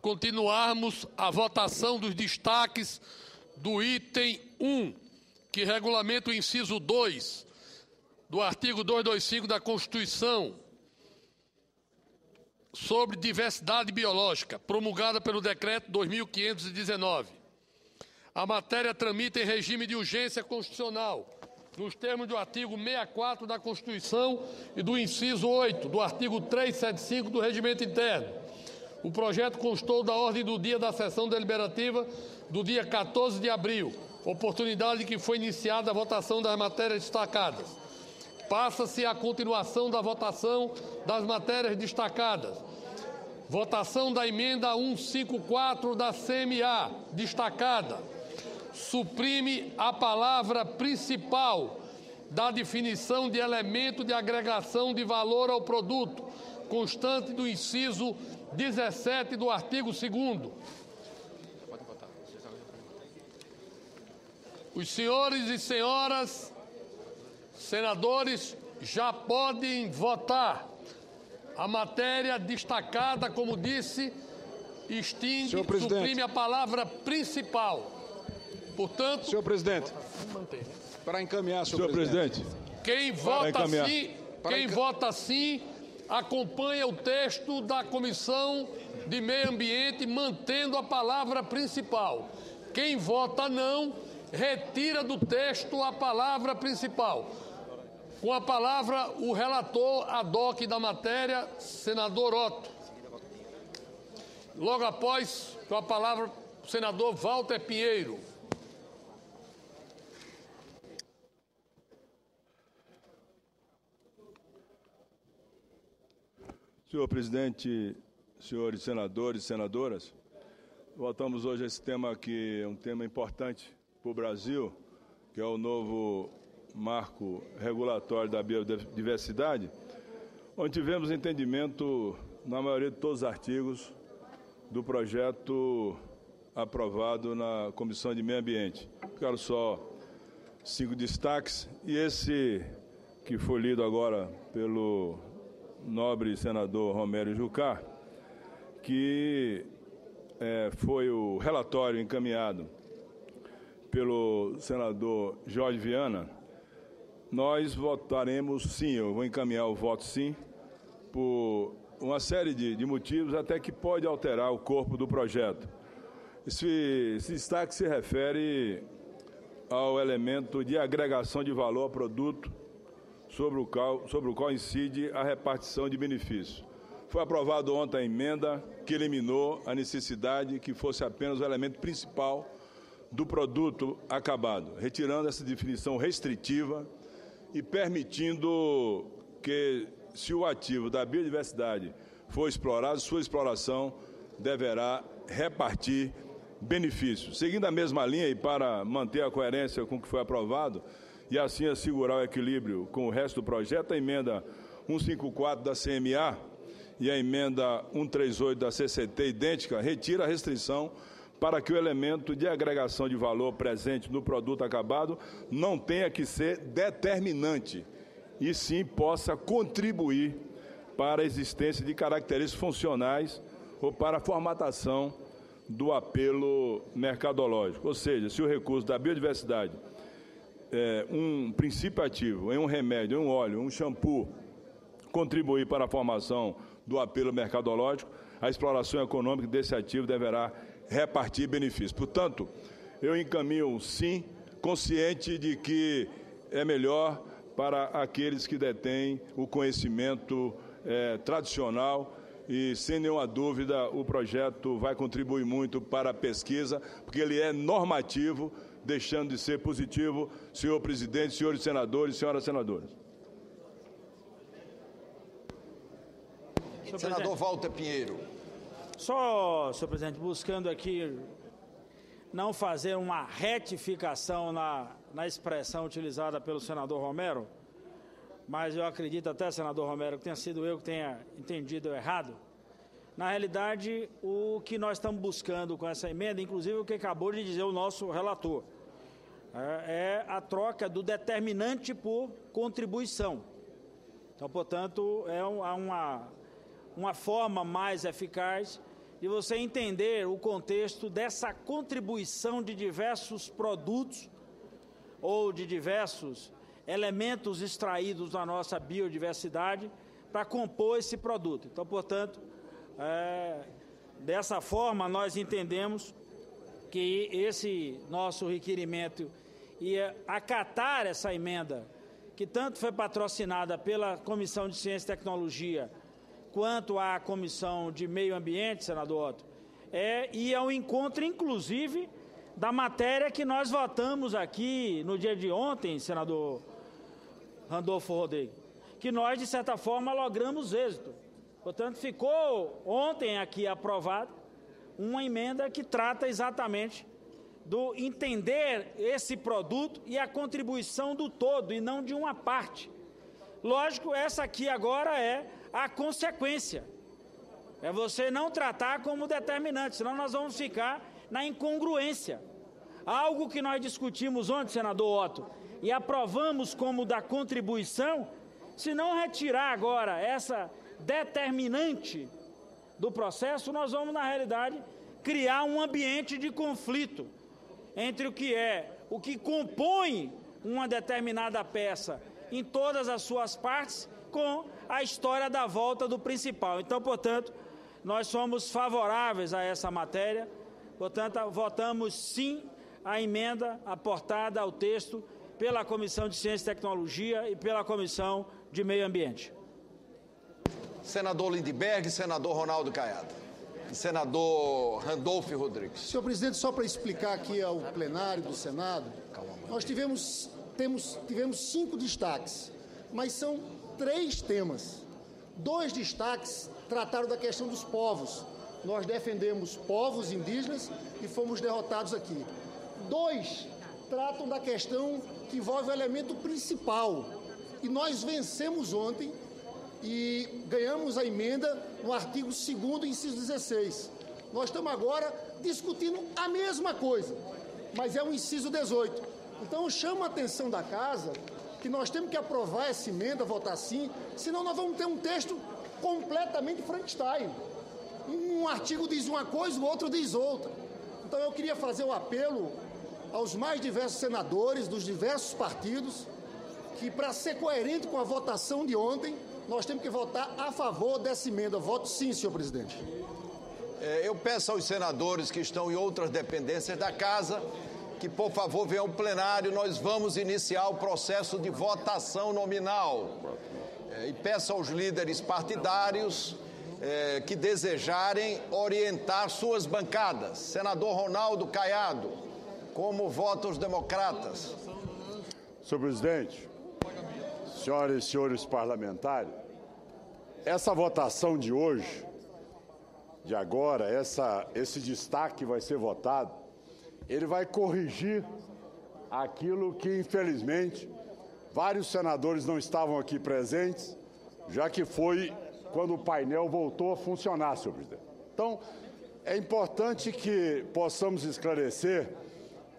continuarmos a votação dos destaques do item 1, que regulamenta o inciso 2 do artigo 225 da Constituição sobre diversidade biológica, promulgada pelo Decreto 2519. A matéria tramita em regime de urgência constitucional, nos termos do artigo 64 da Constituição e do inciso 8 do artigo 375 do Regimento Interno. O projeto constou da ordem do dia da sessão deliberativa do dia 14 de abril, oportunidade em que foi iniciada a votação das matérias destacadas. Passa-se a continuação da votação das matérias destacadas. Votação da emenda 154 da CMA, destacada. Suprime a palavra principal da definição de elemento de agregação de valor ao produto, constante do inciso 17 do artigo 2º. Os senhores e senhoras senadores já podem votar. A matéria destacada, como disse, extingue, suprime a palavra principal. Portanto, senhor presidente, para encaminhar, senhor presidente. Quem vota sim, acompanha o texto da Comissão de Meio Ambiente, mantendo a palavra principal. Quem vota não, retira do texto a palavra principal. Com a palavra, o relator ad hoc da matéria, senador Otto. Logo após, com a palavra, o senador Walter Pinheiro. Senhor presidente, senhores senadores e senadoras, votamos hoje esse tema que é um tema importante para o Brasil, que é o novo marco regulatório da biodiversidade, onde tivemos entendimento na maioria de todos os artigos do projeto aprovado na Comissão de Meio Ambiente. Quero só 5 destaques, e esse que foi lido agora pelo nobre senador Romero Jucá, que foi o relatório encaminhado pelo senador Jorge Viana. Nós votaremos sim, eu vou encaminhar o voto sim, por uma série de motivos, até que pode alterar o corpo do projeto. Esse destaque se refere ao elemento de agregação de valor ao produto sobre o qual incide a repartição de benefícios. Foi aprovado ontem a emenda que eliminou a necessidade que fosse apenas o elemento principal do produto acabado, retirando essa definição restritiva e permitindo que, se o ativo da biodiversidade for explorado, sua exploração deverá repartir benefícios. Seguindo a mesma linha e para manter a coerência com o que foi aprovado e assim assegurar o equilíbrio com o resto do projeto, a emenda 154 da CMA e a emenda 138 da CCT, idêntica, retira a restrição para que o elemento de agregação de valor presente no produto acabado não tenha que ser determinante, e sim possa contribuir para a existência de características funcionais ou para a formatação do apelo mercadológico. Ou seja, se o recurso da biodiversidade um princípio ativo em um remédio, um óleo, um shampoo, contribuir para a formação do apelo mercadológico, a exploração econômica desse ativo deverá repartir benefícios. Portanto, eu encaminho sim, consciente de que é melhor para aqueles que detêm o conhecimento tradicional e, sem nenhuma dúvida, o projeto vai contribuir muito para a pesquisa, porque ele é normativo, deixando de ser positivo, senhor presidente, senhores senadores e senhoras senadoras. Senador Walter Pinheiro. Só, senhor presidente, buscando aqui não fazer uma retificação na expressão utilizada pelo senador Romero, mas eu acredito até, senador Romero, que tenha sido eu que tenha entendido errado. Na realidade, o que nós estamos buscando com essa emenda, inclusive o que acabou de dizer o nosso relator, é a troca do determinante por contribuição. Então, portanto, é uma forma mais eficaz de você entender o contexto dessa contribuição de diversos produtos ou de diversos elementos extraídos da nossa biodiversidade para compor esse produto. Então, portanto, dessa forma, nós entendemos que esse nosso requerimento ia acatar essa emenda, que tanto foi patrocinada pela Comissão de Ciência e Tecnologia, quanto à Comissão de Meio Ambiente, senador Otto, ia ao encontro, inclusive, da matéria que nós votamos aqui no dia de ontem, senador Randolfo Rodrigues, que nós, de certa forma, logramos êxito. Portanto, ficou ontem aqui aprovado uma emenda que trata exatamente do entender esse produto e a contribuição do todo, e não de uma parte. Lógico, essa aqui agora é a consequência. É você não tratar como determinante, senão nós vamos ficar na incongruência. Algo que nós discutimos ontem, senador Otto, e aprovamos como da contribuição, se não retirar agora essa determinante do processo, nós vamos, na realidade, criar um ambiente de conflito entre o que compõe uma determinada peça em todas as suas partes com a história da volta do principal. Então, portanto, nós somos favoráveis a essa matéria, portanto, votamos sim a emenda aportada ao texto pela Comissão de Ciência e Tecnologia e pela Comissão de Meio Ambiente. Senador Lindbergh, senador Ronaldo Caiado. Senador Randolfo Rodrigues. Senhor presidente, só para explicar aqui ao plenário do Senado, nós tivemos 5 destaques, mas são 3 temas. 2 destaques trataram da questão dos povos. Nós defendemos povos indígenas e fomos derrotados aqui. 2 tratam da questão que envolve o elemento principal. E nós vencemos ontem e ganhamos a emenda no artigo 2º, inciso 16. Nós estamos agora discutindo a mesma coisa, mas é o inciso 18. Então, eu chamo a atenção da Casa que nós temos que aprovar essa emenda, votar sim, senão nós vamos ter um texto completamente Frankenstein. Um artigo diz uma coisa, o outro diz outra. Então, eu queria fazer um apelo aos mais diversos senadores dos diversos partidos que, para ser coerente com a votação de ontem, nós temos que votar a favor dessa emenda. Voto sim, senhor presidente. Eu peço aos senadores que estão em outras dependências da Casa que, por favor, venham ao plenário. Nós vamos iniciar o processo de votação nominal. E peço aos líderes partidários que desejarem orientar suas bancadas. Senador Ronaldo Caiado, como votam os democratas? Senhor presidente, senhoras e senhores parlamentares, essa votação de hoje, de agora, esse destaque vai ser votado, ele vai corrigir aquilo que, infelizmente, vários senadores não estavam aqui presentes, já que foi quando o painel voltou a funcionar, senhor presidente. Então, é importante que possamos esclarecer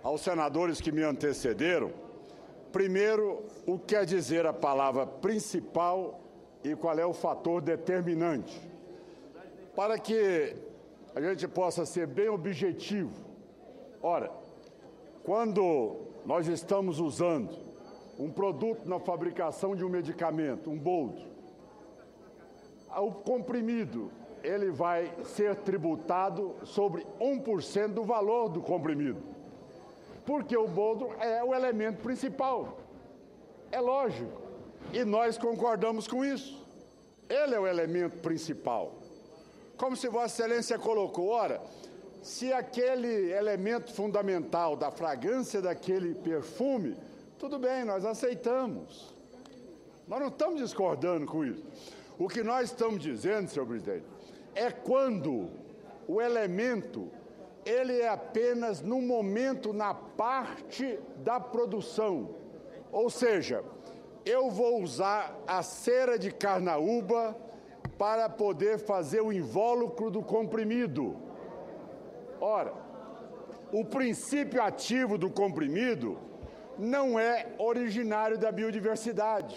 aos senadores que me antecederam, primeiro, o que quer dizer a palavra principal e qual é o fator determinante, para que a gente possa ser bem objetivo. Ora, quando nós estamos usando um produto na fabricação de um medicamento, um boldo, o comprimido, ele vai ser tributado sobre 1% do valor do comprimido, porque o boldo é o elemento principal. É lógico, e nós concordamos com isso. Ele é o elemento principal. Como se Vossa Excelência colocou, ora, se aquele elemento fundamental da fragrância daquele perfume, tudo bem, nós aceitamos. Nós não estamos discordando com isso. O que nós estamos dizendo, senhor presidente, é quando o elemento, ele é apenas no momento, na parte da produção. Ou seja, eu vou usar a cera de carnaúba para poder fazer o invólucro do comprimido. Ora, o princípio ativo do comprimido não é originário da biodiversidade.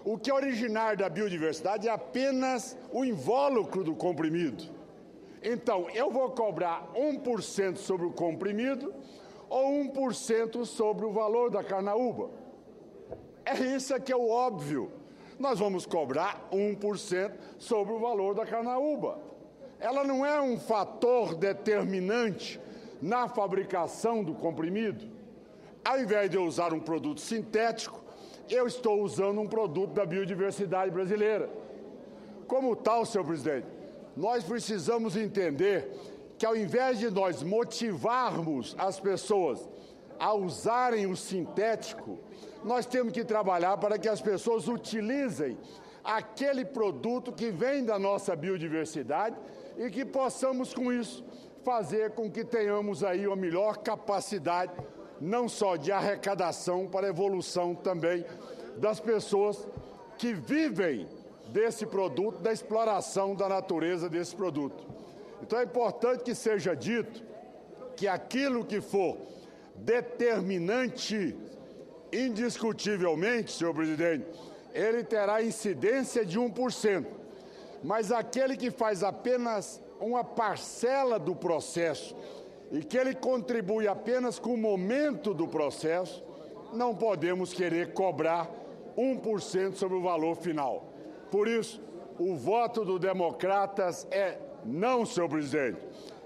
O que é originário da biodiversidade é apenas o invólucro do comprimido. Então, eu vou cobrar 1% sobre o comprimido ou 1% sobre o valor da carnaúba? Isso que é o óbvio. Nós vamos cobrar 1% sobre o valor da carnaúba. Ela não é um fator determinante na fabricação do comprimido. Ao invés de eu usar um produto sintético, eu estou usando um produto da biodiversidade brasileira. Como tal, senhor presidente, nós precisamos entender que, ao invés de nós motivarmos as pessoas a usarem o sintético, nós temos que trabalhar para que as pessoas utilizem aquele produto que vem da nossa biodiversidade e que possamos, com isso, fazer com que tenhamos aí uma melhor capacidade, não só de arrecadação, para a evolução também das pessoas que vivem desse produto, da exploração da natureza desse produto. Então é importante que seja dito que aquilo que for determinante, indiscutivelmente, senhor presidente, ele terá incidência de 1%. Mas aquele que faz apenas uma parcela do processo e que ele contribui apenas com o momento do processo, não podemos querer cobrar 1% sobre o valor final. Por isso, o voto do Democratas é não, senhor presidente.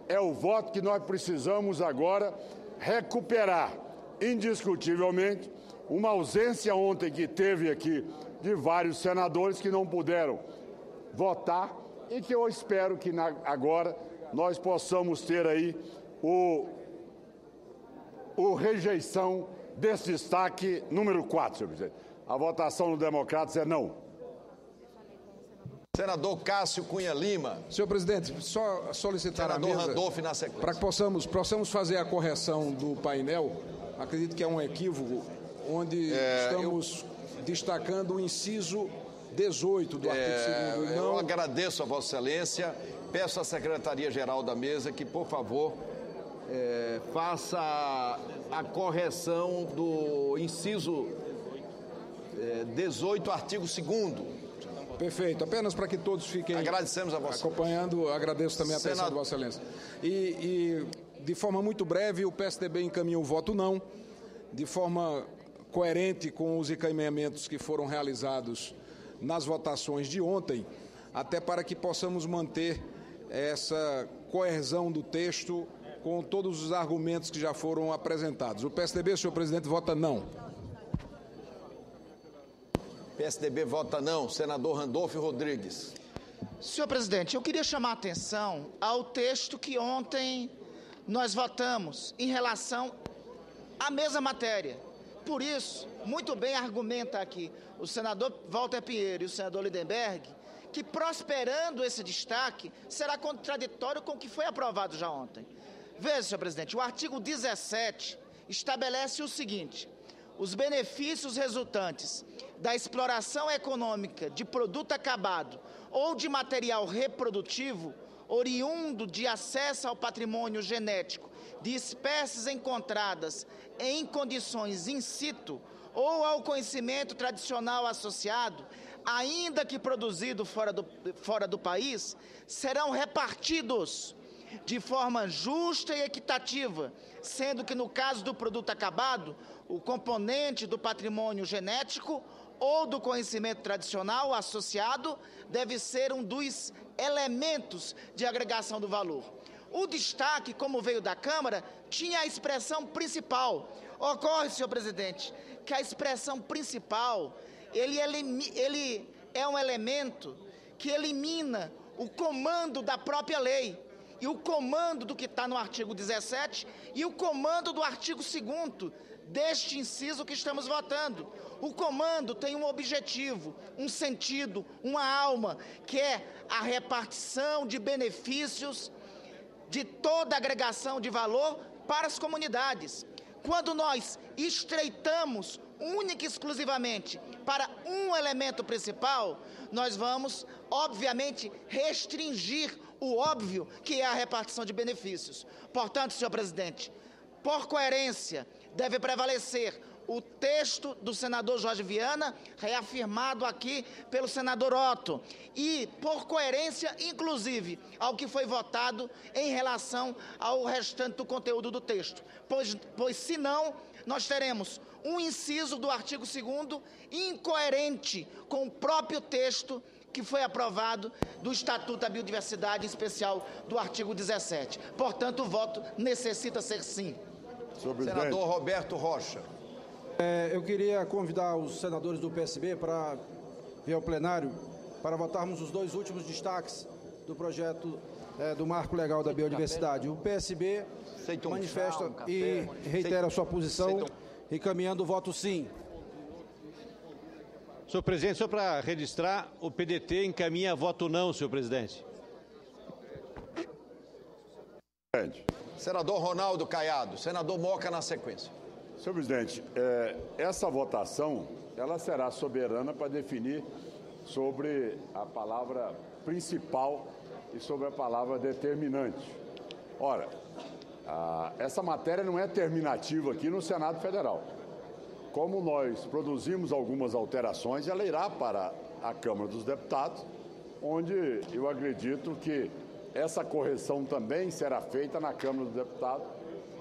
É o voto que nós precisamos agora recuperar, indiscutivelmente, uma ausência ontem que teve aqui de vários senadores que não puderam votar e que eu espero que agora nós possamos ter aí o rejeição desse destaque número 4, senhor presidente. A votação no Democratas é não. Senador Cássio Cunha Lima. Senhor presidente, só solicitar a mesa Randolph na sequência, para que possamos fazer a correção do painel. Acredito que é um equívoco, onde estamos destacando o inciso 18 do artigo 2º. Eu agradeço a Vossa Excelência, peço à Secretaria-Geral da Mesa que, por favor, faça a correção do inciso 18, artigo 2º. Perfeito, apenas para que todos fiquem Agradecemos a Vossa acompanhando, agradeço também a atenção de Vossa Excelência. E, de forma muito breve, o PSDB encaminha o voto não, de forma coerente com os encaminhamentos que foram realizados nas votações de ontem, até para que possamos manter essa coesão do texto com todos os argumentos que já foram apresentados. O PSDB, senhor presidente, vota não. PSDB vota não. Senador Randolph Rodrigues. Senhor presidente, eu queria chamar a atenção ao texto que ontem nós votamos em relação à mesma matéria. Por isso, muito bem argumenta aqui o senador Walter Pinheiro e o senador Lindenberg que, prosperando esse destaque, será contraditório com o que foi aprovado já ontem. Veja, senhor presidente, o artigo 17 estabelece o seguinte: os benefícios resultantes da exploração econômica de produto acabado ou de material reprodutivo oriundo de acesso ao patrimônio genético de espécies encontradas em condições in situ ou ao conhecimento tradicional associado, ainda que produzido fora do país, serão repartidos de forma justa e equitativa, sendo que no caso do produto acabado, o componente do patrimônio genético ou do conhecimento tradicional associado deve ser um dos elementos de agregação do valor. O destaque, como veio da Câmara, tinha a expressão principal. Ocorre, senhor presidente, que a expressão principal, ele é um elemento que elimina o comando da própria lei, e o comando do que está no artigo 17 e o comando do artigo 2º deste inciso que estamos votando. O comando tem um objetivo, um sentido, uma alma, que é a repartição de benefícios de toda a agregação de valor para as comunidades. Quando nós estreitamos única e exclusivamente para um elemento principal, nós vamos, obviamente, restringir o óbvio, que é a repartição de benefícios. Portanto, senhor presidente, por coerência, deve prevalecer o texto do senador Jorge Viana, reafirmado aqui pelo senador Otto, e por coerência, inclusive, ao que foi votado em relação ao restante do conteúdo do texto. Pois senão, nós teremos um inciso do artigo 2º incoerente com o próprio texto que foi aprovado do Estatuto da Biodiversidade, em especial do artigo 17. Portanto, o voto necessita ser sim. Senador Roberto Rocha. Eu queria convidar os senadores do PSB para vir ao plenário para votarmos os dois últimos destaques do projeto do Marco Legal da Biodiversidade. O PSB manifesta e reitera a sua posição, encaminhando o voto sim. Senhor presidente, só para registrar, o PDT encaminha voto não, senhor presidente. Senador Ronaldo Caiado, senador Moca na sequência. Senhor presidente, essa votação ela será soberana para definir sobre a palavra principal e sobre a palavra determinante. Ora, essa matéria não é terminativa aqui no Senado Federal. Como nós produzimos algumas alterações, ela irá para a Câmara dos Deputados, onde eu acredito que essa correção também será feita na Câmara dos Deputados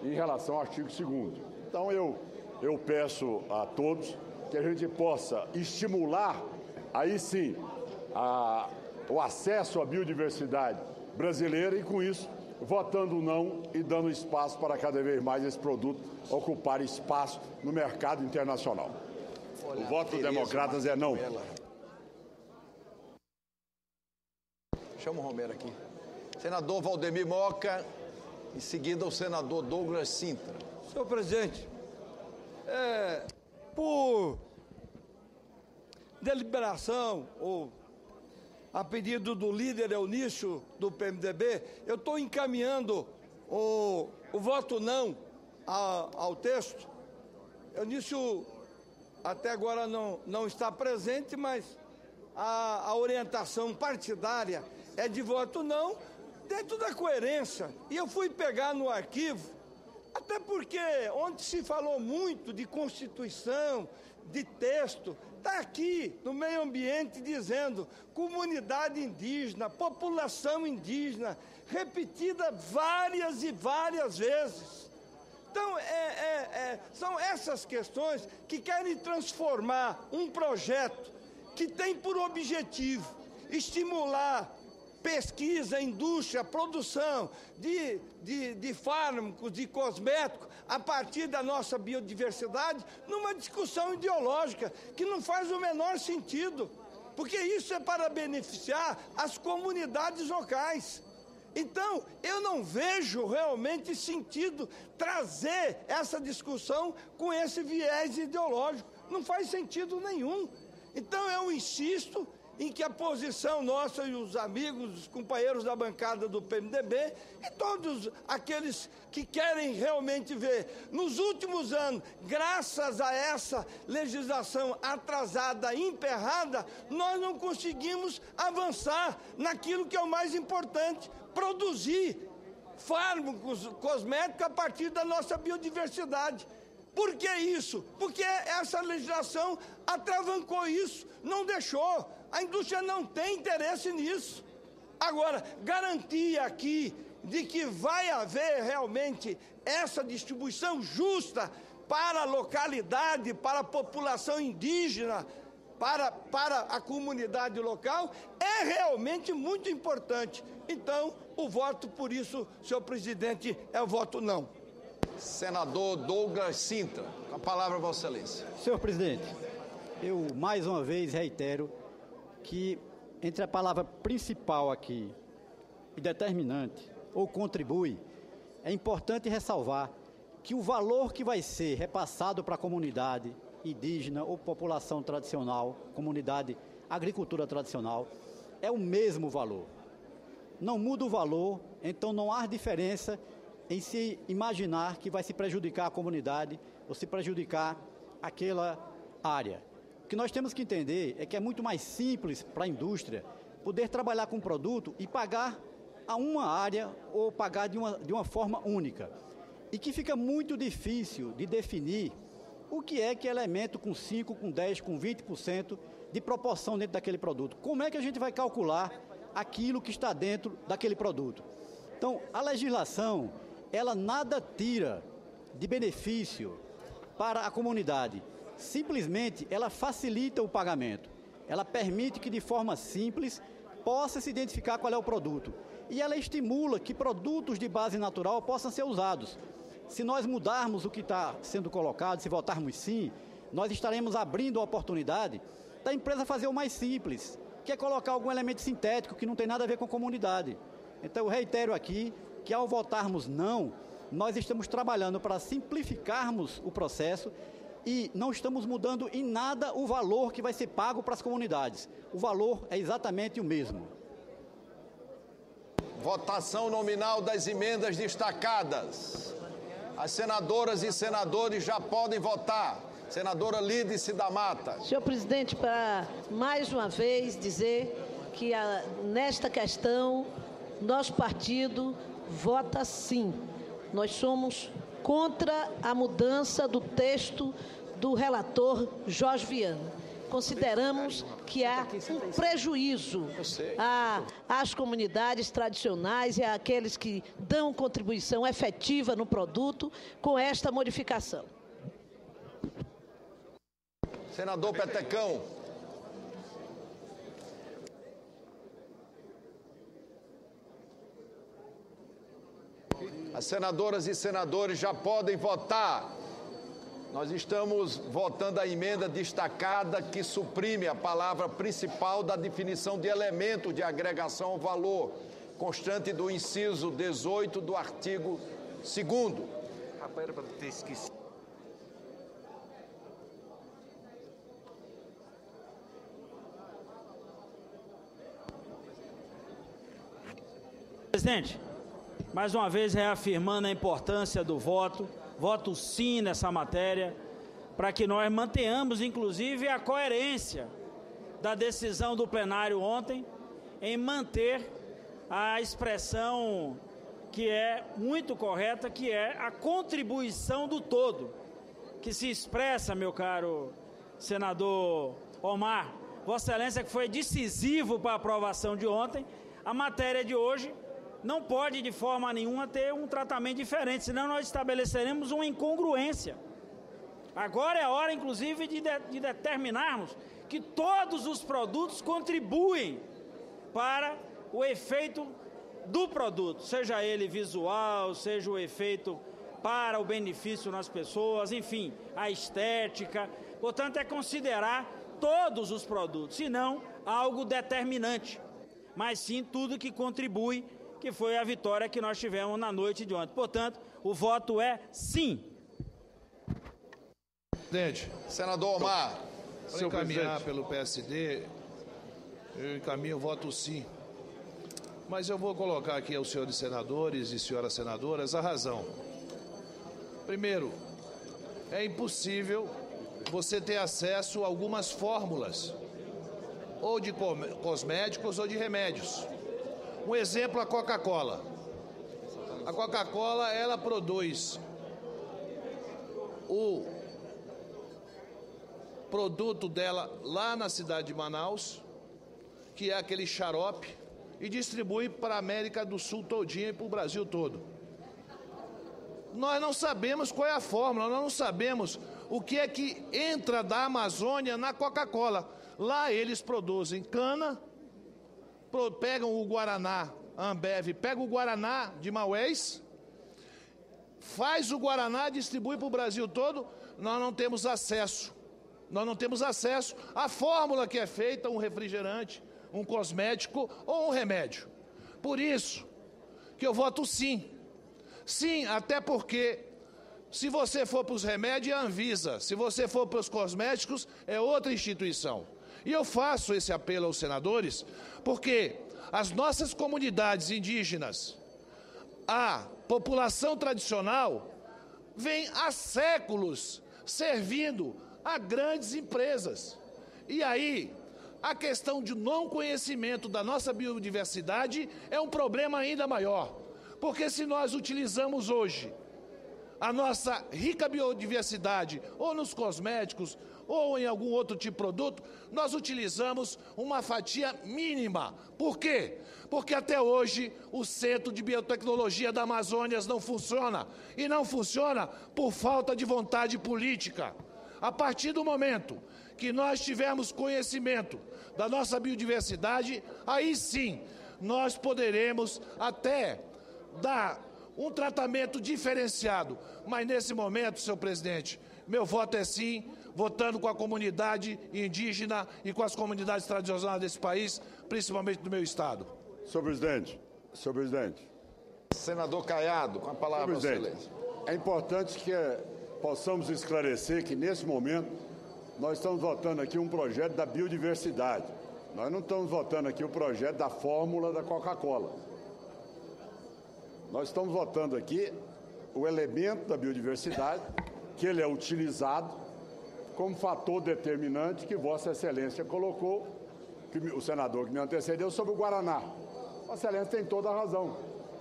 em relação ao artigo 2º. Então, eu peço a todos que a gente possa estimular, aí sim, o acesso à biodiversidade brasileira e, com isso, votando não e dando espaço para cada vez mais esse produto ocupar espaço no mercado internacional. O voto dos democratas é não. Chama o Romero aqui. Senador Valdemir Moca, em seguida o senador Douglas Sintra. Senhor presidente, por deliberação ou a pedido do líder Eunício do PMDB, eu estou encaminhando o voto não ao texto. Eunício até agora não está presente, mas a orientação partidária é de voto não, dentro da coerência. E eu fui pegar no arquivo, até porque onde se falou muito de Constituição, de texto, está aqui no meio ambiente dizendo comunidade indígena, população indígena, repetida várias e várias vezes. Então, são essas questões que querem transformar um projeto que tem por objetivo estimular pesquisa, indústria, produção de fármacos, de cosméticos, a partir da nossa biodiversidade, numa discussão ideológica que não faz o menor sentido, porque isso é para beneficiar as comunidades locais. Então, eu não vejo realmente sentido trazer essa discussão com esse viés ideológico. Não faz sentido nenhum. Então, eu insisto em que a posição nossa e os amigos, os companheiros da bancada do PMDB e todos aqueles que querem realmente ver, nos últimos anos, graças a essa legislação atrasada, emperrada, nós não conseguimos avançar naquilo que é o mais importante, produzir fármacos cosméticos a partir da nossa biodiversidade. Por que isso? Porque essa legislação atravancou isso, não deixou. A indústria não tem interesse nisso. Agora, garantia aqui de que vai haver realmente essa distribuição justa para a localidade, para a população indígena, para a comunidade local, é realmente muito importante. Então, o voto, por isso, senhor presidente, é o voto não. Senador Douglas Sintra, com a palavra, Vossa Excelência. Senhor presidente, eu mais uma vez reitero que entre a palavra principal aqui e determinante ou contribui, é importante ressalvar que o valor que vai ser repassado para a comunidade indígena ou população tradicional, comunidade agricultura tradicional, é o mesmo valor. Não muda o valor, então não há diferença em se imaginar que vai se prejudicar a comunidade ou se prejudicar aquela área. O que nós temos que entender é que é muito mais simples para a indústria poder trabalhar com um produto e pagar a uma área ou pagar de uma forma única. E que fica muito difícil de definir o que é elemento com 5%, com 10%, com 20% de proporção dentro daquele produto. Como é que a gente vai calcular aquilo que está dentro daquele produto? Então, a legislação, ela nada tira de benefício para a comunidade. Simplesmente, ela facilita o pagamento. Ela permite que, de forma simples, possa se identificar qual é o produto. E ela estimula que produtos de base natural possam ser usados. Se nós mudarmos o que está sendo colocado, se votarmos sim, nós estaremos abrindo a oportunidade da empresa fazer o mais simples, que é colocar algum elemento sintético que não tem nada a ver com a comunidade. Então, eu reitero aqui que, ao votarmos não, nós estamos trabalhando para simplificarmos o processo e não estamos mudando em nada o valor que vai ser pago para as comunidades. O valor é exatamente o mesmo. Votação nominal das emendas destacadas. As senadoras e senadores já podem votar. Senadora Lídice da Mata. Senhor presidente, para mais uma vez dizer que nesta questão, nosso partido vota sim. Nós somos contra a mudança do texto do relator Jorge Viana. Consideramos que há um prejuízo às comunidades tradicionais e àqueles que dão contribuição efetiva no produto com esta modificação. Senador Petecão. As senadoras e senadores já podem votar. Nós estamos votando a emenda destacada que suprime a palavra principal da definição de elemento de agregação ao valor, constante do inciso 18 do artigo 2º. Rapaz, era para ter esquecido. Presidente, mais uma vez reafirmando a importância do voto sim nessa matéria, para que nós mantenhamos, inclusive, a coerência da decisão do plenário ontem em manter a expressão que é muito correta, que é a contribuição do todo, que se expressa, meu caro senador Omar, Vossa Excelência, que foi decisivo para a aprovação de ontem. A matéria de hoje não pode, de forma nenhuma, ter um tratamento diferente, senão nós estabeleceremos uma incongruência. Agora é a hora, inclusive, de determinarmos que todos os produtos contribuem para o efeito do produto, seja ele visual, seja o efeito para o benefício nas pessoas, enfim, a estética. Portanto, é considerar todos os produtos, e não algo determinante, mas sim tudo que contribui, que foi a vitória que nós tivemos na noite de ontem. Portanto, o voto é sim. Presidente. Senador Omar. Para encaminhar pelo PSD, eu encaminho o voto sim. Mas eu vou colocar aqui aos senhores senadores e senhoras senadoras a razão. Primeiro, é impossível você ter acesso a algumas fórmulas, ou de cosméticos ou de remédios. Um exemplo, a Coca-Cola. A Coca-Cola, ela produz o produto dela lá na cidade de Manaus, que é aquele xarope, e distribui para a América do Sul todinha e para o Brasil todo. Nós não sabemos qual é a fórmula, nós não sabemos o que é que entra da Amazônia na Coca-Cola. Lá eles produzem cana, pegam o Guaraná, a Ambev pega o Guaraná de Maués, faz o Guaraná, distribui para o Brasil todo, nós não temos acesso. Nós não temos acesso à fórmula que é feita, um refrigerante, um cosmético ou um remédio. Por isso que eu voto sim. Sim, até porque se você for para os remédios é a Anvisa, se você for para os cosméticos é outra instituição. E eu faço esse apelo aos senadores porque as nossas comunidades indígenas, a população tradicional, vem há séculos servindo a grandes empresas. E aí, a questão de não conhecimento da nossa biodiversidade é um problema ainda maior. Porque se nós utilizamos hoje a nossa rica biodiversidade, ou nos cosméticos, ou em algum outro tipo de produto, nós utilizamos uma fatia mínima. Por quê? Porque até hoje o Centro de Biotecnologia da Amazônia não funciona. E não funciona por falta de vontade política. A partir do momento que nós tivermos conhecimento da nossa biodiversidade, aí sim nós poderemos até dar um tratamento diferenciado. Mas nesse momento, senhor presidente, meu voto é sim, votando com a comunidade indígena e com as comunidades tradicionais desse país, principalmente do meu estado. Senhor presidente. Senador Caiado, com a palavra, Senhor presidente, é importante que possamos esclarecer que, nesse momento, nós estamos votando aqui um projeto da biodiversidade. Nós não estamos votando aqui o projeto da fórmula da Coca-Cola. Nós estamos votando aqui o elemento da biodiversidade, que ele é utilizado como fator determinante que Vossa Excelência colocou, que o senador que me antecedeu, sobre o Guaraná. Vossa Excelência tem toda a razão.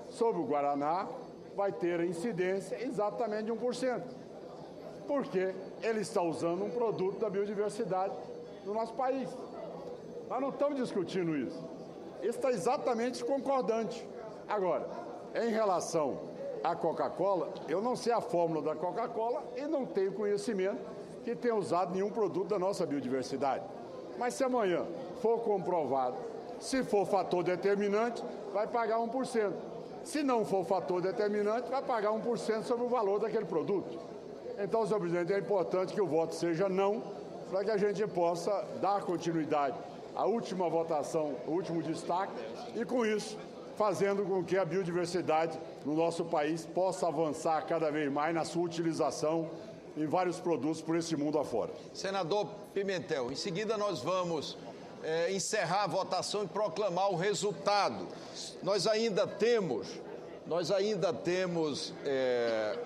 Sobre o Guaraná vai ter a incidência exatamente de 1%. Porque ele está usando um produto da biodiversidade do nosso país. Nós não estamos discutindo isso. Isso está exatamente concordante. Agora, em relação à Coca-Cola, eu não sei a fórmula da Coca-Cola e não tenho conhecimento que tenha usado nenhum produto da nossa biodiversidade. Mas se amanhã for comprovado, se for fator determinante, vai pagar 1%. Se não for fator determinante, vai pagar 1% sobre o valor daquele produto. Então, senhor presidente, é importante que o voto seja não, para que a gente possa dar continuidade à última votação, o último destaque, e com isso, fazendo com que a biodiversidade no nosso país possa avançar cada vez mais na sua utilização em vários produtos por esse mundo afora. Senador Pimentel, em seguida nós vamos encerrar a votação e proclamar o resultado. Nós ainda temos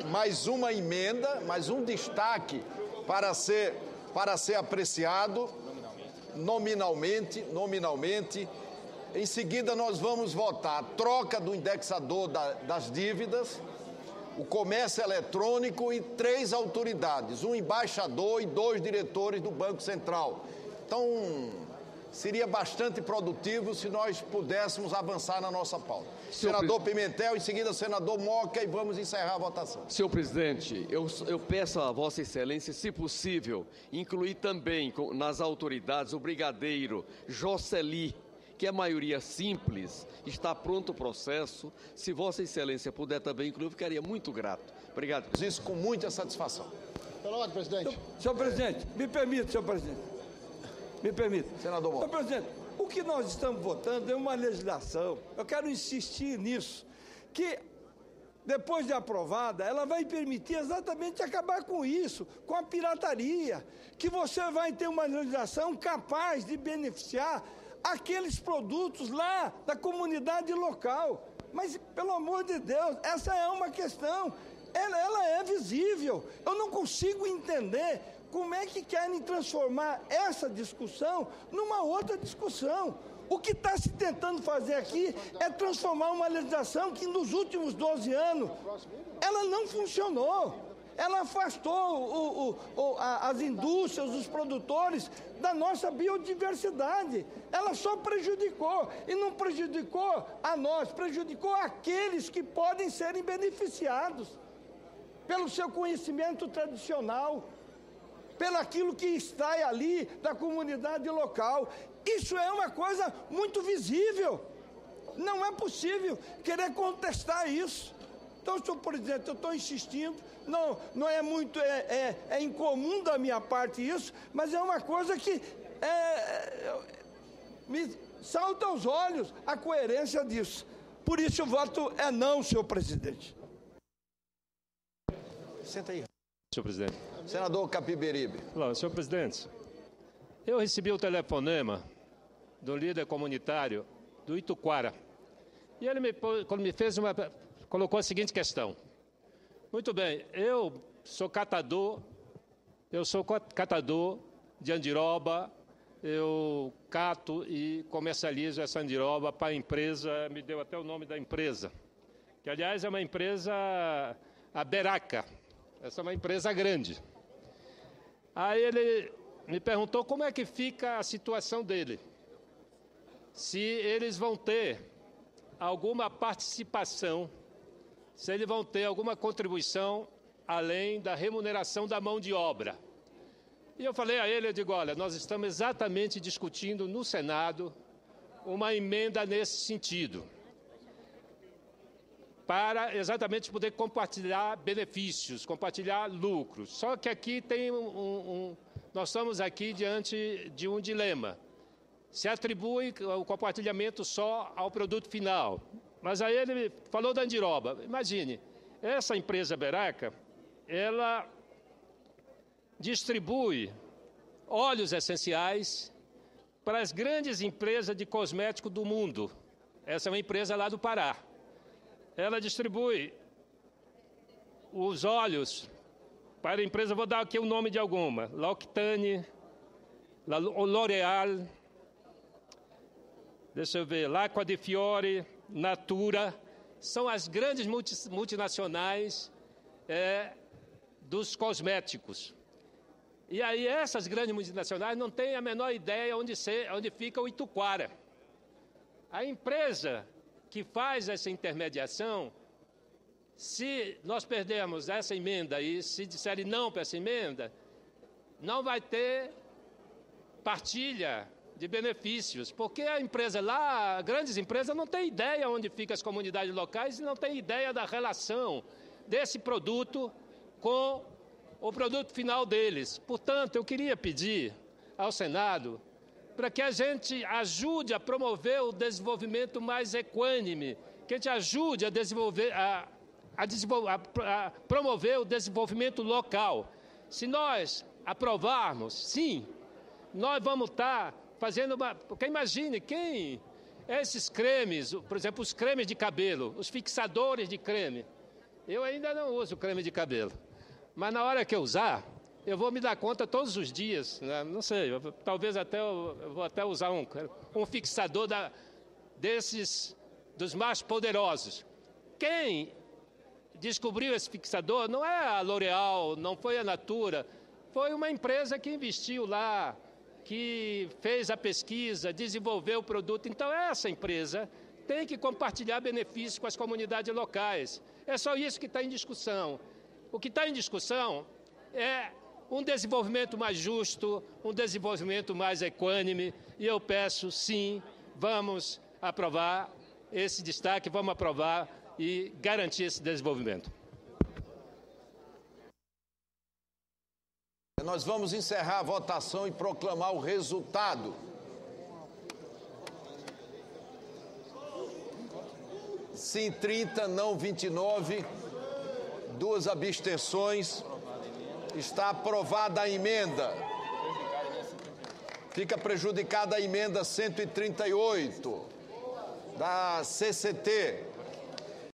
mais uma emenda, mais um destaque para ser apreciado nominalmente. Em seguida, nós vamos votar a troca do indexador das dívidas, o comércio eletrônico e 3 autoridades, um embaixador e 2 diretores do Banco Central. Então, seria bastante produtivo se nós pudéssemos avançar na nossa pauta. Senador Pimentel, em seguida, senador Moca, e vamos encerrar a votação. Senhor presidente, eu peço a Vossa Excelência, se possível, incluir também nas autoridades o brigadeiro Jocely, que é maioria simples, está pronto o processo. Se Vossa Excelência puder também incluir, eu ficaria muito grato. Obrigado. Isso com muita satisfação. Pela ordem, presidente. Senhor presidente, me permite, senhor presidente. Me permite. Senador Moura. Senhor presidente, o que nós estamos votando é uma legislação, eu quero insistir nisso, que depois de aprovada, ela vai permitir exatamente acabar com isso, com a pirataria, que você vai ter uma legislação capaz de beneficiar aqueles produtos lá da comunidade local. Mas, pelo amor de Deus, essa é uma questão, ela é visível. Eu não consigo entender como é que querem transformar essa discussão numa outra discussão. O que está se tentando fazer aqui é transformar uma legislação que nos últimos 12 anos, ela não funcionou. Ela afastou as indústrias, os produtores da nossa biodiversidade. Ela só prejudicou, e não prejudicou a nós, prejudicou aqueles que podem serem beneficiados pelo seu conhecimento tradicional, pelo aquilo que está ali da comunidade local. Isso é uma coisa muito visível. Não é possível querer contestar isso. Então, senhor presidente, eu estou insistindo, não é muito, é incomum da minha parte isso, mas é uma coisa que me salta aos olhos a coerência disso. Por isso o voto é não, senhor presidente. Senta aí. Senhor presidente. Senador Capiberibe. Olá, senhor presidente. Eu recebi o telefonema do líder comunitário do Ituquara. E ele colocou a seguinte questão. Muito bem, eu sou catador de andiroba, eu cato e comercializo essa andiroba para a empresa, me deu até o nome da empresa, que aliás é uma empresa, a Beraca, Essa é uma empresa grande. Aí ele me perguntou como é que fica a situação dele. Se eles vão ter alguma participação, se eles vão ter alguma contribuição além da remuneração da mão de obra. E eu falei a ele, eu digo, olha, nós estamos exatamente discutindo no Senado uma emenda nesse sentido, para exatamente poder compartilhar benefícios, compartilhar lucros. Só que aqui tem nós estamos aqui diante de um dilema. Se atribui o compartilhamento só ao produto final. Mas aí ele falou da Andiroba. Imagine, essa empresa Beraca, ela distribui óleos essenciais para as grandes empresas de cosmético do mundo. Essa é uma empresa lá do Pará. Ela distribui os óleos para a empresa, vou dar aqui o nome de alguma, L'Occitane, L'Oréal, deixa eu ver, L'Acqua di Fiore, Natura, são as grandes multinacionais dos cosméticos. E aí essas grandes multinacionais não têm a menor ideia onde fica o Ituquara. A empresa que faz essa intermediação, se nós perdermos essa emenda e se disserem não para essa emenda, não vai ter partilha de benefícios, porque a empresa lá, grandes empresas, não tem ideia onde ficam as comunidades locais e não tem ideia da relação desse produto com o produto final deles. Portanto, eu queria pedir ao Senado para que a gente ajude a promover o desenvolvimento mais equânime, que a gente ajude a desenvolver, a promover o desenvolvimento local. Se nós aprovarmos, sim, nós vamos estar fazendo uma... Porque imagine quem... Esses cremes, por exemplo, os cremes de cabelo, os fixadores de creme. Eu ainda não uso creme de cabelo, mas na hora que eu usar, eu vou me dar conta todos os dias, né? Não sei, talvez até eu vou até usar um fixador dos mais poderosos. Quem descobriu esse fixador não é a L'Oréal, não foi a Natura, foi uma empresa que investiu lá, que fez a pesquisa, desenvolveu o produto. Então essa empresa tem que compartilhar benefícios com as comunidades locais. É só isso que está em discussão. O que está em discussão é um desenvolvimento mais justo, um desenvolvimento mais equânime, e eu peço, sim, vamos aprovar esse destaque, vamos aprovar e garantir esse desenvolvimento. Nós vamos encerrar a votação e proclamar o resultado. Sim, 30, não 29, 2 abstenções. Está aprovada a emenda. Fica prejudicada a emenda 138 da CCT.